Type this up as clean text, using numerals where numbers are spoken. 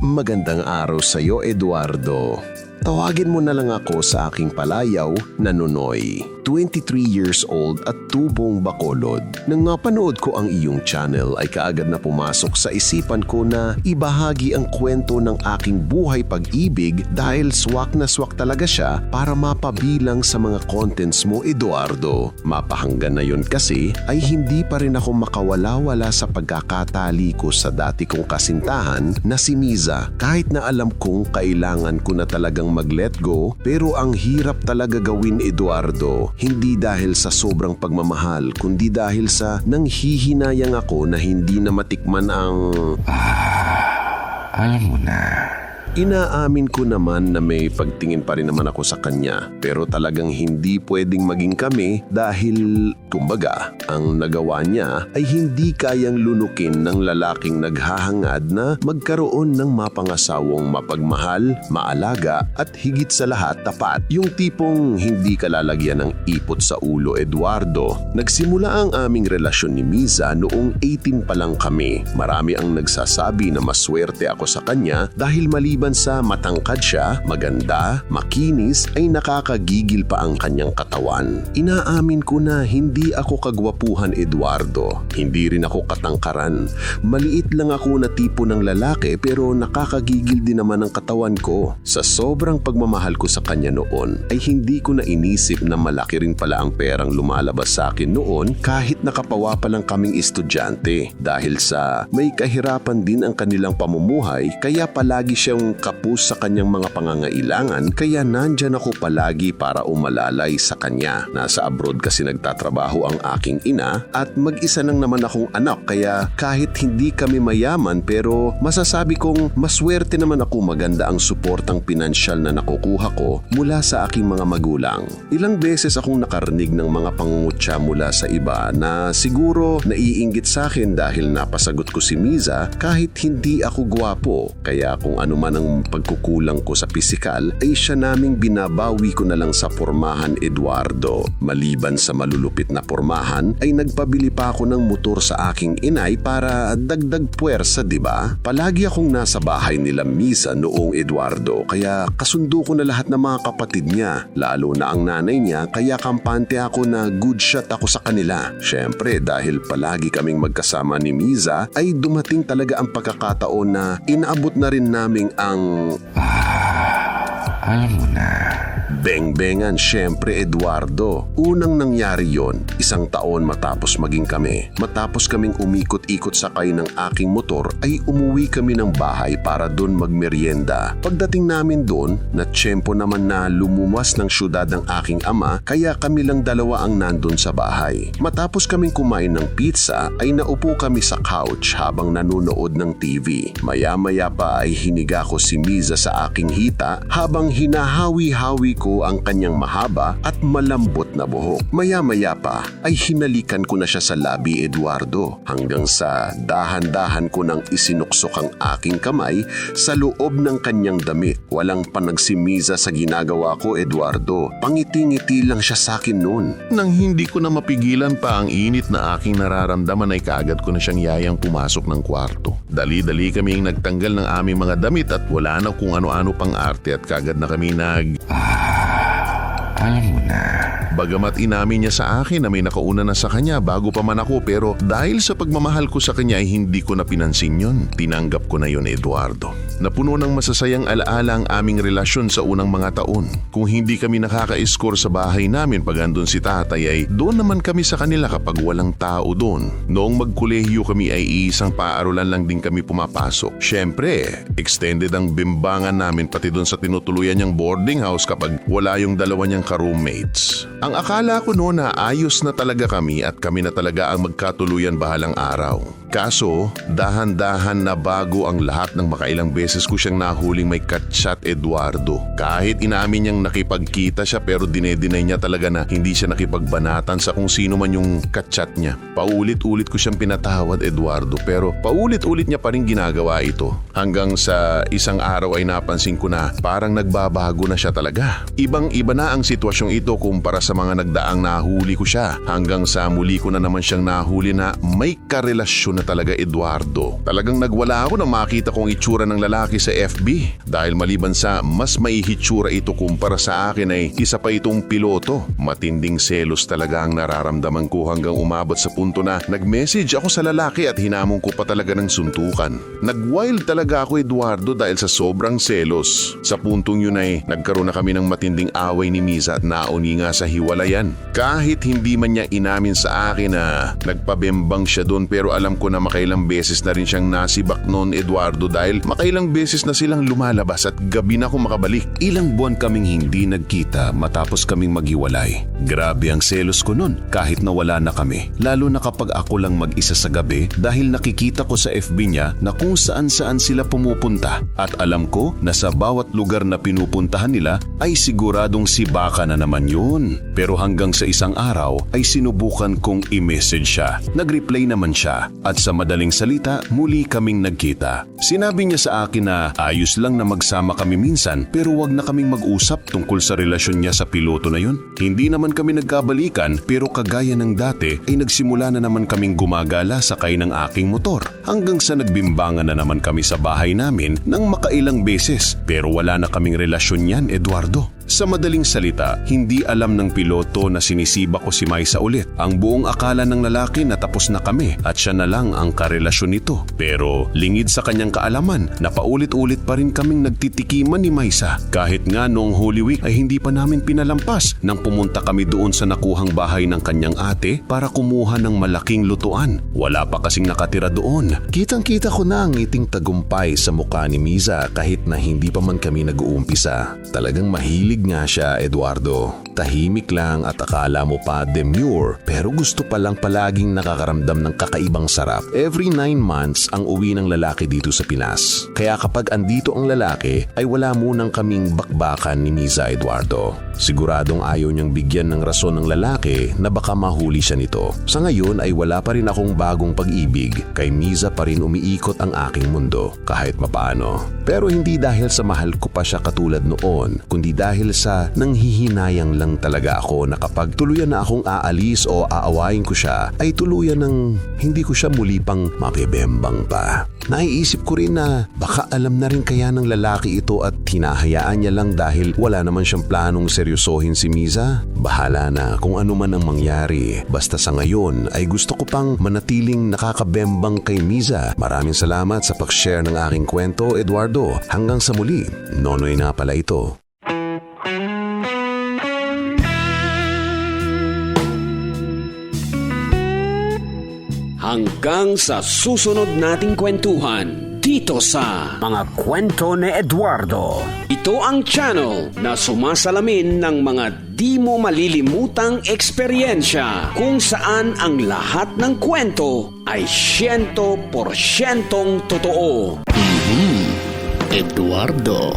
Magandang araw sa iyo, Eduardo. Tawagin mo na lang ako sa aking palayaw na Nonoy. 23 years old at tubong Bacolod. Nang mapanood ko ang iyong channel ay kaagad na pumasok sa isipan ko na ibahagi ang kwento ng aking buhay pag-ibig dahil swak na swak talaga siya para mapabilang sa mga contents mo, Eduardo. Mapahanggan na yun kasi ay hindi pa rin ako makawala-wala sa pagkakatali ko sa dati kong kasintahan na si Miza. Kahit na alam kong kailangan ko na talagang mag-let go, pero ang hirap talaga gawin, Eduardo. Hindi dahil sa sobrang pagmamahal, kundi dahil sa nanghihinayang ako na hindi na matikman ang... Alam mo na. Inaamin ko naman na may pagtingin pa rin naman ako sa kanya, pero talagang hindi pwedeng maging kami dahil, kumbaga, ang nagawa niya ay hindi kayang lunukin ng lalaking naghahangad na magkaroon ng mapangasawang mapagmahal, maalaga at higit sa lahat tapat. Yung tipong hindi ka lalagyan ng ipot sa ulo, Eduardo. Nagsimula ang aming relasyon ni Miza noong 18 pa lang kami. Marami ang nagsasabi na maswerte ako sa kanya dahil maliban sa matangkad siya, maganda, makinis, ay nakakagigil pa ang kanyang katawan. Inaamin ko na hindi ako kagwapuhan, Eduardo. Hindi rin ako katangkaran. Maliit lang ako na tipo ng lalaki pero nakakagigil din naman ang katawan ko. Sa sobrang pagmamahal ko sa kanya noon, ay hindi ko na inisip na malaki rin pala ang perang lumalabas sa akin noon kahit nakapawa pa lang kaming estudyante. Dahil sa may kahirapan din ang kanilang pamumuhay, kaya palagi siyang kapos sa kanyang mga pangangailangan, kaya nandyan ako palagi para umalalay sa kanya. Nasa abroad kasi nagtatrabaho ang aking ina at mag-isa lang naman akong anak, kaya kahit hindi kami mayaman pero masasabi kong maswerte naman ako. Maganda ang suportang pinansyal na nakukuha ko mula sa aking mga magulang. Ilang beses akong nakarinig ng mga pangungutya mula sa iba na siguro naiinggit sa akin dahil napasagot ko si Miza kahit hindi ako gwapo, kaya kung ano man ang pagkukulang ko sa pisikal ay siya naming binabawi ko na lang sa pormahan, Eduardo. Maliban sa malulupit na pormahan ay nagpabili pa ako ng motor sa aking inay para dagdag puwersa, diba? Palagi akong nasa bahay nila Miza noong, Eduardo, kaya kasundo ko na lahat ng mga kapatid niya, lalo na ang nanay niya, kaya kampante ako na good shot ako sa kanila. Syempre dahil palagi kaming magkasama ni Miza ay dumating talaga ang pagkakataon na inaabot na rin naming ang Alam mo na. beng-bengan, syempre, Eduardo. Unang nangyari yon, 1 taon matapos maging kami. Matapos kaming umikot-ikot sakay ng aking motor ay umuwi kami ng bahay para doon magmerienda. Pagdating namin doon, natsyempo naman na lumuwas ng syudad ng aking ama kaya kami lang dalawa ang nandun sa bahay. Matapos kaming kumain ng pizza ay naupo kami sa couch habang nanonood ng TV. Maya-maya pa ay hiniga ko si Miza sa aking hita habang hinahawi-hawi ko ang kanyang mahaba at malambot na buhok. Maya-maya pa ay hinalikan ko na siya sa labi, Eduardo, hanggang sa dahan-dahan ko nang isinuksok ang aking kamay sa loob ng kanyang damit. Walang panagsimisa sa ginagawa ko, Eduardo. Pangiti-ngiti lang siya sa akin noon. Nang hindi ko na mapigilan pa ang init na aking nararamdaman ay kaagad ko na siyang yayang pumasok ng kwarto. Dali-dali kaming nagtanggal ng aming mga damit at wala na kung ano-ano pang arte at kaagad na kami Alam mo na. Bagamat inamin niya sa akin na may nakauna na sa kanya bago pa man ako, pero dahil sa pagmamahal ko sa kanya ay hindi ko na pinansin yun. Tinanggap ko na yun, Eduardo. Napuno ng masasayang alaala ang aming relasyon sa unang mga taon. Kung hindi kami nakaka-score sa bahay namin pag andun si tatay ay doon naman kami sa kanila kapag walang tao doon. Noong magkolehiyo kami ay isang paaralan lang din kami pumapasok. Syempre, extended ang bimbangan namin pati doon sa tinutuluyan niyang boarding house kapag wala yung dalawa niyang ka-roommates. Ang akala ko noon na ayos na talaga kami at kami na talaga ang magkatuluyan bahalang araw. Kaso, dahan-dahan na bago ang lahat ng makailang beses ko siyang nahuling may katsyat, Eduardo. Kahit inamin niyang nakipagkita siya pero dinedeny niya talaga na hindi siya nakipagbanatan sa kung sino man yung katsyat niya. Paulit-ulit ko siyang pinatawad, Eduardo, pero paulit-ulit niya pa rin ginagawa ito. Hanggang sa isang araw ay napansin ko na parang nagbabago na siya talaga. Ibang-iba na ang sitwasyong ito kumpara sa mga nagdaang nahuli ko siya. Hanggang sa muli ko na naman siyang nahuli na may karelasyon na talaga, Eduardo. Talagang nagwala ako nang makita kong itsura ng lalaki sa FB. Dahil maliban sa mas maihitsura ito kumpara sa akin ay isa pa itong piloto. Matinding selos talaga ang nararamdaman ko hanggang umabot sa punto na nag-message ako sa lalaki at hinamon ko pa talaga ng suntukan. Nag-wild talaga ako, Eduardo, dahil sa sobrang selos. Sa puntong yun ay nagkaroon na kami ng matinding away ni Miza at nauni nga sa hiwalayan. Kahit hindi man niya inamin sa akin na nagpabembang siya doon, pero alam ko na makailang beses na rin siyang nasibak noon, Eduardo, dahil makailang beses na silang lumalabas at gabi na ako makabalik. Ilang buwan kaming hindi nagkita matapos kaming maghiwalay. Grabe ang selos ko nun kahit nawala na kami. Lalo na kapag ako lang mag-isa sa gabi dahil nakikita ko sa FB niya na kung saan-saan sila pumupunta. At alam ko na sa bawat lugar na pinupuntahan nila ay siguradong si Baka na naman yun. Pero hanggang sa isang araw ay sinubukan kong i-message siya. Nag-reply naman siya at sa madaling salita muli kaming nagkita. Sinabi niya sa akin na ayos lang na magsama kami minsan pero wag na kaming mag-usap tungkol sa relasyon niya sa piloto na yun. Hindi naman kami nagkabalikan pero kagaya ng dati ay nagsimula na naman kaming gumagala sakay ng aking motor. Hanggang sa nagbimbangan na naman kami sa bahay namin ng makailang beses pero wala na kaming relasyon yan, Eduardo. Sa madaling salita, hindi alam ng piloto na sinisiba ko si Maisa ulit. Ang buong akala ng lalaki na tapos na kami at siya na lang ang karelasyon nito. Pero lingid sa kanyang kaalaman na paulit-ulit pa rin kaming nagtitikiman ni Maisa. Kahit nga noong Holy Week ay hindi pa namin pinalampas nang pumunta kami doon sa nakuhang bahay ng kanyang ate para kumuha ng malaking lutuan. Wala pa kasing nakatira doon. Kitang-kita ko na ang ngiting tagumpay sa mukha ni Miza kahit na hindi pa man kami nag-uumpisa. Talagang mahilig nga siya, Eduardo. Tahimik lang at akala mo pa demure pero gusto pa lang palaging nakakaramdam ng kakaibang sarap. Every 9 months ang uwi ng lalaki dito sa Pinas. Kaya kapag andito ang lalaki ay wala munang kaming bakbakan ni Miza, Eduardo. Siguradong ayaw niyang bigyan ng rason ng lalaki na baka mahuli siya nito. Sa ngayon ay wala pa rin akong bagong pag-ibig. Kay Miza pa rin umiikot ang aking mundo kahit mapaano. Pero hindi dahil sa mahal ko pa siya katulad noon, kundi dahil sa nanghihinayang lang talaga ako na kapag tuluyan na akong aalis o aawayin ko siya, ay tuluyan ng hindi ko siya muli pang mapibembang pa. Naiisip ko rin na baka alam na rin kaya ng lalaki ito at hinahayaan niya lang dahil wala naman siyang planong seryosohin si Miza. Bahala na kung ano man ang mangyari. Basta sa ngayon ay gusto ko pang manatiling nakakabembang kay Miza. Maraming salamat sa pag-share ng aking kwento, Eduardo. Hanggang sa muli, Nonoy na pala ito. Hanggang sa susunod nating kwentuhan dito sa Mga Kwento ni Eduardo. Ito ang channel na sumasalamin ng mga di mo malilimutang eksperyensya kung saan ang lahat ng kwento ay 100% totoo. Eduardo.